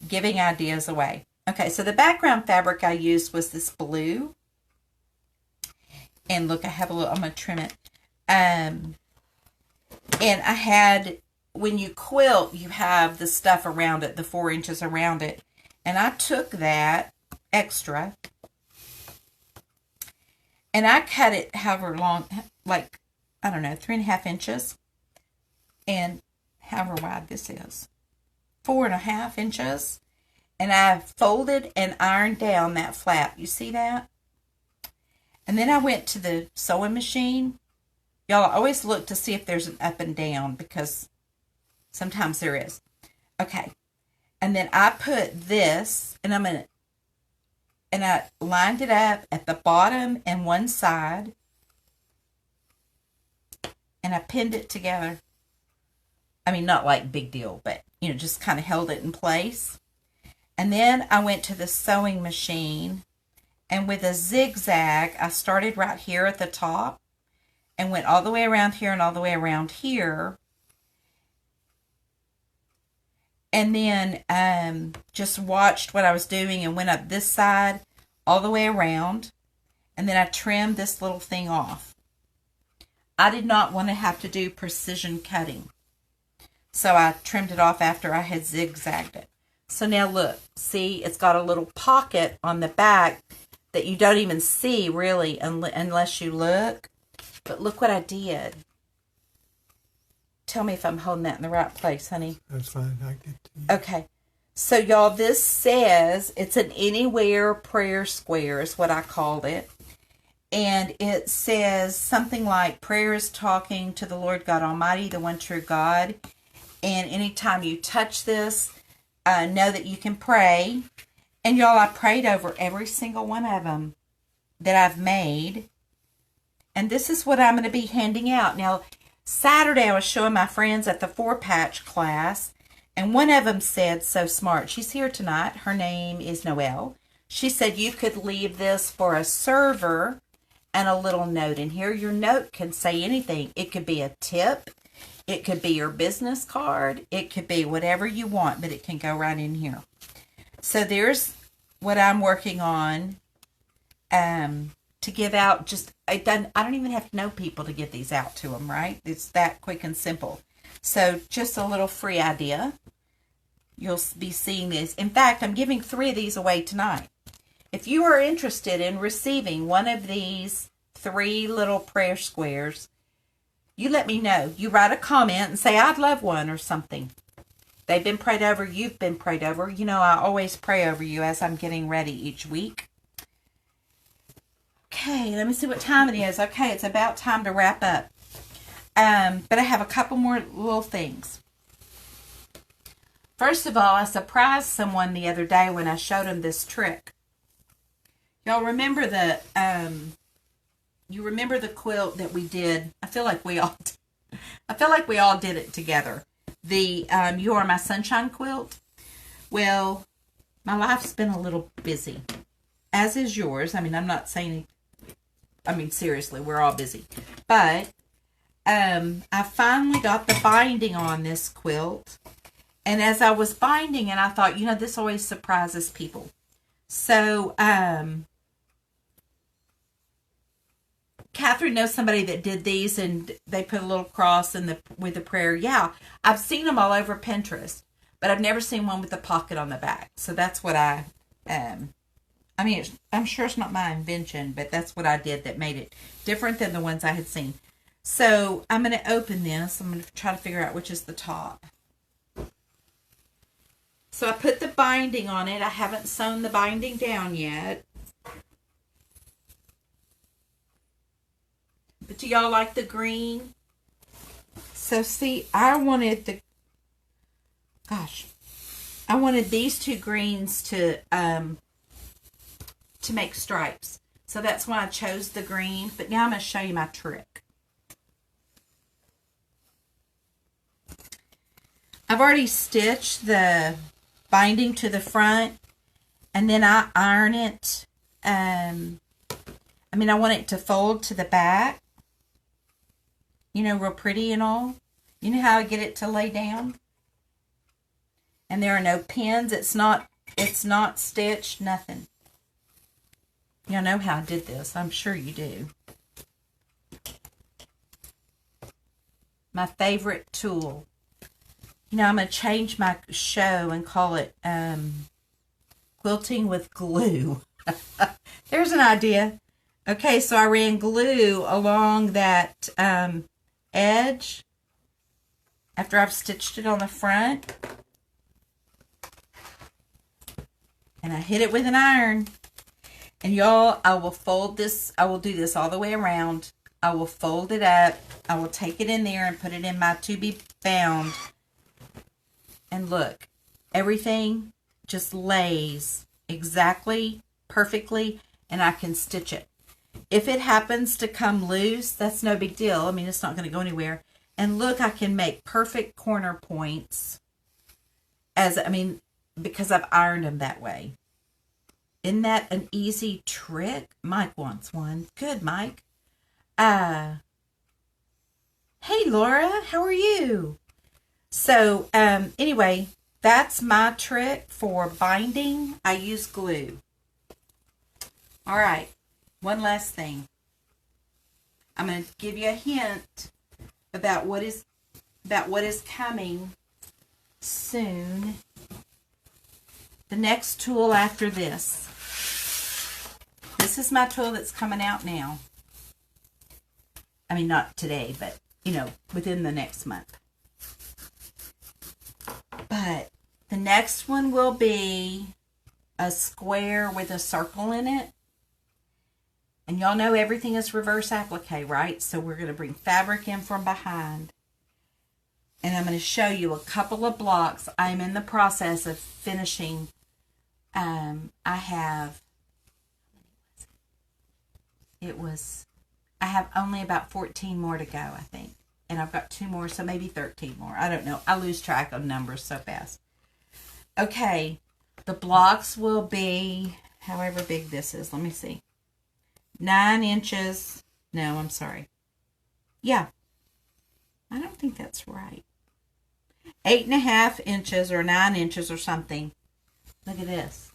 [SPEAKER 1] giving ideas away. Okay, so the background fabric I used was this blue. And look, I have a little, I'm going to trim it. And I had, when you quilt, you have the stuff around it, the 4 inches around it. And I took that extra and I cut it however long, like, I don't know, 3.5 inches. And however wide this is, 4.5 inches. And I folded and ironed down that flap. You see that? And then I went to the sewing machine Y'all, I always look to see if there's an up and down because sometimes there is. Okay. And then I put this, and I lined it up at the bottom and one side, and I pinned it together. I mean, not like big deal, but, just kind of held it in place. And then I went to the sewing machine, and with a zigzag, I started right here at the top and went all the way around here and all the way around here. And then just watched what I was doing and went up this side all the way around. And then I trimmed this little thing off. I did not want to have to do precision cutting, so I trimmed it off after I had zigzagged it. So now look, see, it's got a little pocket on the back that you don't even see really unless you look. But look what I did. Tell me if I'm holding that in the right place, honey.
[SPEAKER 2] That's fine. I get to you.
[SPEAKER 1] Okay. So y'all, this says it's an anywhere prayer square is what I called it. And it says something like prayer is talking to the Lord God Almighty, the one true God. And anytime you touch this, know that you can pray. And y'all, I prayed over every single one of them that I've made. And this is what I'm going to be handing out. Now, Saturday I was showing my friends at the 4-patch class. And one of them said, so smart, she's here tonight. Her name is Noelle. She said you could leave this for a server and a little note in here. Your note can say anything. It could be a tip. It could be your business card. It could be whatever you want, but it can go right in here. So there's what I'm working on to give out. I don't even have to know people to give these out to them, right? It's that quick and simple. So just a little free idea. You'll be seeing this. In fact, I'm giving 3 of these away tonight. If you are interested in receiving one of these 3 little prayer squares, you let me know. You write a comment and say, I'd love one or something. They've been prayed over. You've been prayed over. I always pray over you as I'm getting ready each week. Okay, let me see what time it is. Okay, it's about time to wrap up. But I have a couple more little things. First of all, I surprised someone the other day when I showed them this trick. Y'all remember the quilt that we did? I feel like we all did it together. The You Are My Sunshine quilt. Well, my life's been a little busy, as is yours. I mean, I'm not saying. I mean, seriously, we're all busy. But I finally got the binding on this quilt, and as I was binding it, I thought, this always surprises people. So Catherine knows somebody that did these, and they put a little cross with the prayer. Yeah, I've seen them all over Pinterest, but I've never seen one with a pocket on the back. So that's what I'm sure it's not my invention, but that's what I did that made it different than the ones I had seen. So I'm going to open this. I'm going to try to figure out which is the top. So I put the binding on it. I haven't sewn the binding down yet. But do y'all like the green? So see, I wanted these 2 greens to make stripes. So that's why I chose the green. But now I'm going to show you my trick. I've already stitched the binding to the front, and then I iron it. I want it to fold to the back. Real pretty and all. You know how I get it to lay down? And there are no pins. It's not stitched, nothing. Y'all know how I did this. I'm sure you do. My favorite tool. I'm going to change my show and call it Quilting with Glue. There's an idea. Okay, so I ran glue along that edge after I've stitched it on the front. And I hit it with an iron. And y'all, I will fold this. I will do this all the way around. I will fold it up. I will take it in there and put it in my to be found. And look, everything just lays exactly, perfectly, and I can stitch it. If it happens to come loose, that's no big deal. I mean, it's not going to go anywhere. And look, I can make perfect corner points because I've ironed them that way. Isn't that an easy trick? Mike wants one. Good, Mike. Hey, Laura, how are you? So, anyway, that's my trick for binding. I use glue. All right, one last thing. I'm going to give you a hint about what is coming soon. The next tool after this. This is my tool that's coming out now. I mean, not today, but, within the next month. But the next one will be a square with a circle in it. And y'all know everything is reverse applique, right? So we're going to bring fabric in from behind. And I'm going to show you a couple of blocks. I'm in the process of finishing. I have only about 14 more to go, I think. And I've got 2 more, so maybe 13 more. I don't know. I lose track of numbers so fast. Okay. The blocks will be however big this is. Let me see. 9 inches. No, I'm sorry. Yeah. I don't think that's right. 8.5 inches or 9 inches or something. Look at this.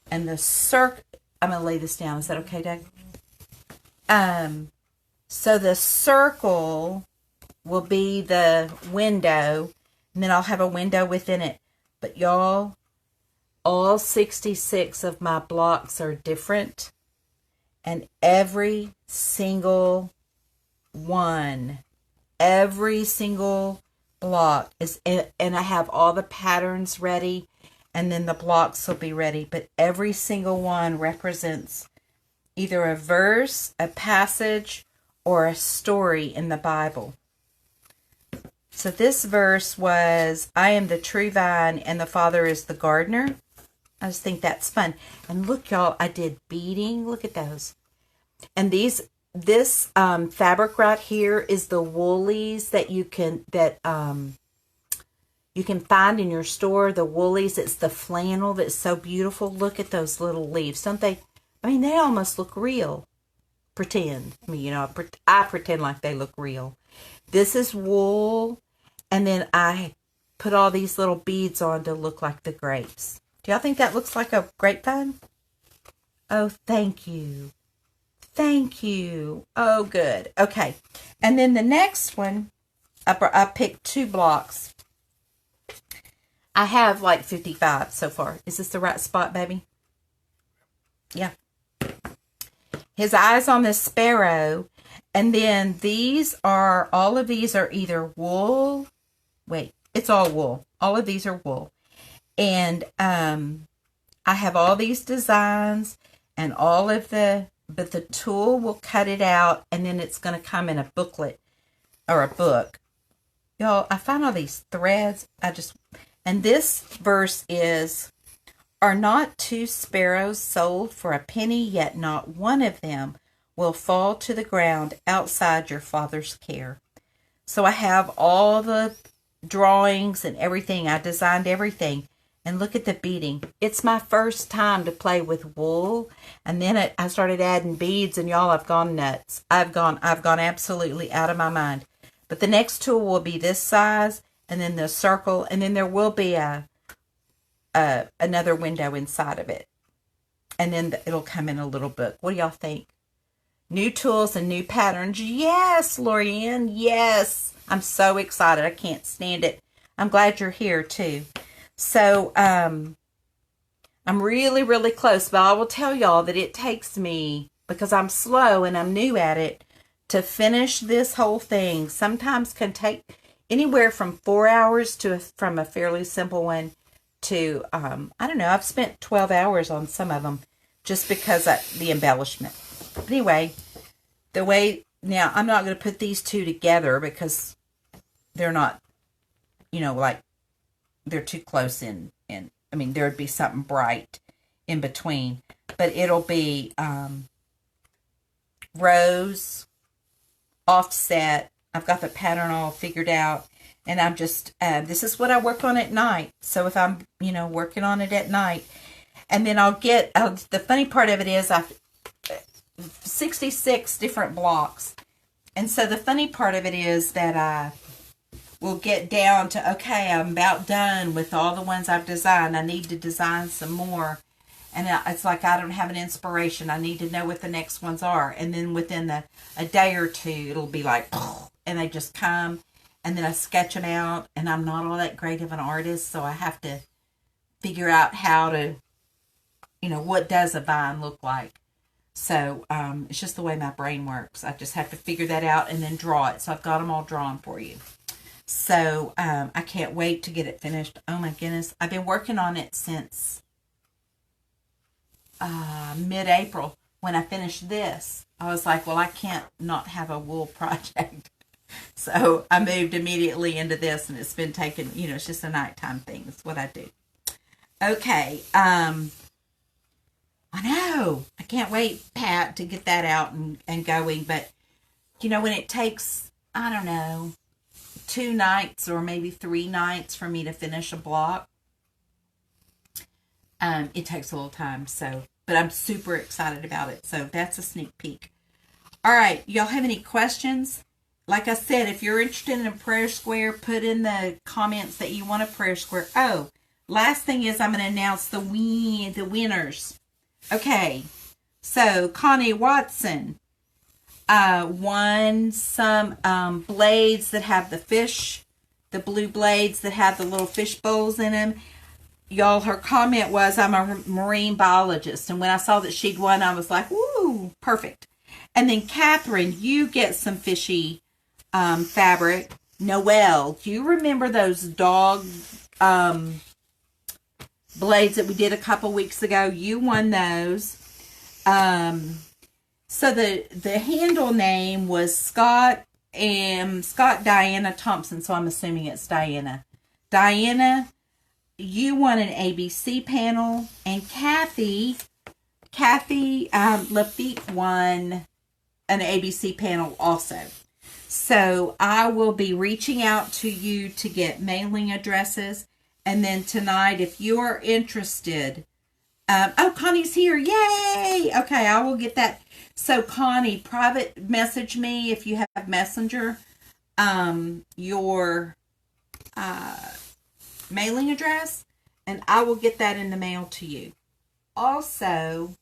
[SPEAKER 1] And the circle, I'm going to lay this down. Is that okay, Doug? So the circle will be the window, and then I'll have a window within it. But y'all, all 66 of my blocks are different, and every single one, every single block is, and I have all the patterns ready, and then the blocks will be ready, but every single one represents either a verse, a passage, or a story in the Bible. So this verse was, I am the true vine and the Father is the gardener. I just think that's fun. And look, y'all, I did beading. Look at those. And this fabric right here is the woolies that you can find in your store. The woolies, it's the flannel that's so beautiful. Look at those little leaves, don't they? I mean, they almost look real. Pretend. I mean, I pretend like they look real. This is wool, and then I put all these little beads on to look like the grapes. Do y'all think that looks like a grapevine? Oh, thank you. Thank you. Oh, good. Okay. And then the next one, I picked 2 blocks. I have like 55 so far. Is this the right spot, baby? Yeah. His eyes on the sparrow. And then all of these are either wool. Wait, it's all wool. All of these are wool. And I have all these designs and but the tool will cut it out, and then it's going to come in a booklet or a book. Y'all, I find all these threads. And this verse is, are not 2 sparrows sold for a penny, yet not one of them will fall to the ground outside your Father's care. So I have all the drawings and everything. I designed everything. And look at the beading. It's my first time to play with wool. And then I started adding beads, and y'all, I've gone nuts. I've gone absolutely out of my mind. But the next tool will be this size, and then the circle, and then there will be another window inside of it. And then it'll come in a little book. What do y'all think? New tools and new patterns. Yes, Lorianne. Yes. I'm so excited. I can't stand it. I'm glad you're here too. So, I'm really, really close, but I will tell y'all that it takes me, because I'm slow and I'm new at it, to finish this whole thing. Sometimes can take anywhere from 4 hours from a fairly simple one to, I don't know, I've spent 12 hours on some of them just because of the embellishment. But anyway, the way, now I'm not going to put these two together because they're not, like they're too close in. I mean, there would be something bright in between, but it'll be rose, offset. I've got the pattern all figured out, and I'm just, this is what I work on at night. So if I'm, working on it at night, and then I'll get, the funny part of it is I've 66 different blocks. And so the funny part of it is that I will get down to, okay, I'm about done with all the ones I've designed. I need to design some more. And it's like I don't have an inspiration. I need to know what the next ones are. And then within a day or two, it'll be like, and they just come. And then I sketch them out. And I'm not all that great of an artist, so I have to figure out how to, what does a vine look like. So it's just the way my brain works. I just have to figure that out and then draw it. So I've got them all drawn for you. So I can't wait to get it finished. Oh my goodness. I've been working on it since mid-April. When I finished this, I was like, well, I can't not have a wool project. So I moved immediately into this, and it's been taken, it's just a nighttime thing. That's what I do. Okay. I know. I can't wait, Pat, to get that out and going. But, when it takes, I don't know, 2 nights or maybe 3 nights for me to finish a block, it takes a little time. So, but I'm super excited about it. So that's a sneak peek. All right. Y'all have any questions? Like I said, if you're interested in a prayer square, put in the comments that you want a prayer square. Oh, last thing is I'm going to announce the winners. Okay, so Connie Watson won some blades that have the blue blades that have the little fish bowls in them. Y'all, her comment was, I'm a marine biologist. And when I saw that she'd won, I was like, woo, perfect. And then Catherine, you get some fishy fabric. Noelle, do you remember those dog blades that we did a couple weeks ago? You won those. So the handle name was Scott Diana Thompson, so I'm assuming it's Diana. Diana, you won an ABC panel, and Kaffe Lafitte won an ABC panel also. So I will be reaching out to you to get mailing addresses. And then tonight, if you are interested, oh, Connie's here. Yay! Okay, I will get that. So Connie, private message me if you have Messenger, your mailing address, and I will get that in the mail to you. Also,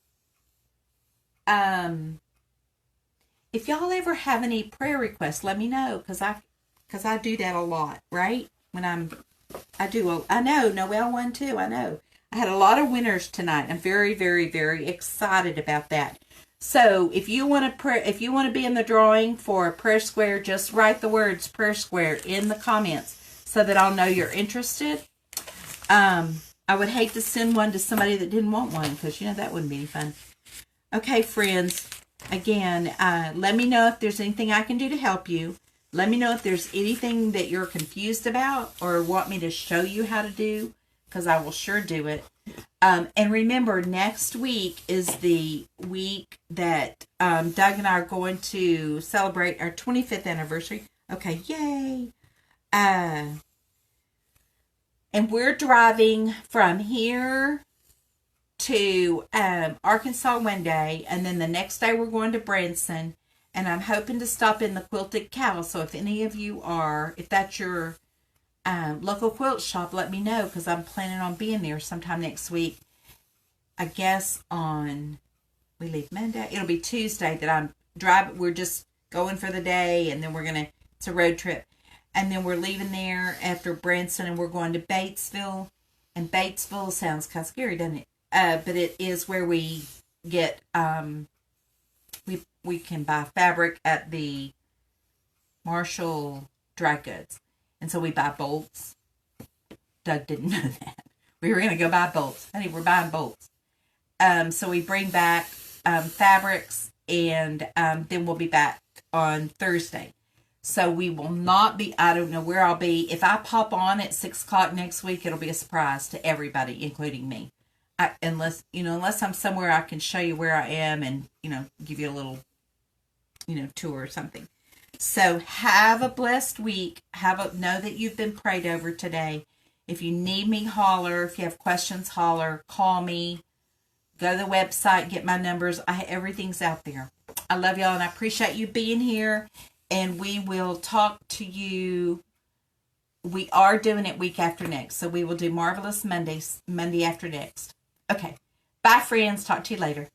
[SPEAKER 1] if y'all ever have any prayer requests, let me know, because I do that a lot, right? I know, Noelle won too, I know. I had a lot of winners tonight. I'm very, very, very excited about that. So if you want to be in the drawing for a prayer square, just write the words prayer square in the comments so that I'll know you're interested. I would hate to send one to somebody that didn't want one, because that wouldn't be any fun. Okay, friends, again, let me know if there's anything I can do to help you. Let me know if there's anything that you're confused about or want me to show you how to do, because I will sure do it. And remember, next week is the week that Doug and I are going to celebrate our 25th anniversary. Okay, yay! And we're driving from here to Arkansas one day, and then the next day we're going to Branson. And I'm hoping to stop in the Quilted Cow. So if any of you if that's your local quilt shop, let me know, because I'm planning on being there sometime next week. I guess we leave Monday. It'll be Tuesday that I'm driving. We're just going for the day, and then it's a road trip. And then we're leaving there after Branson, and we're going to Batesville. And Batesville sounds kind of scary, doesn't it? But it is where we get, we can buy fabric at the Marshall Dry Goods. And so we buy bolts. Doug didn't know that. We were going to go buy bolts. Honey, we're buying bolts. So we bring back fabrics and then we'll be back on Thursday. So we will not be, I don't know where I'll be. If I pop on at 6 o'clock next week, it'll be a surprise to everybody, including me. Unless I'm somewhere I can show you where I am and, give you a little, tour or something. So have a blessed week. Know that you've been prayed over today. If you need me, holler. If you have questions, holler. Call me. Go to the website, get my numbers. Everything's out there. I love y'all, and I appreciate you being here. And we will talk to you. We are doing it week after next. So we will do Marvelous Monday after next. Okay. Bye, friends. Talk to you later.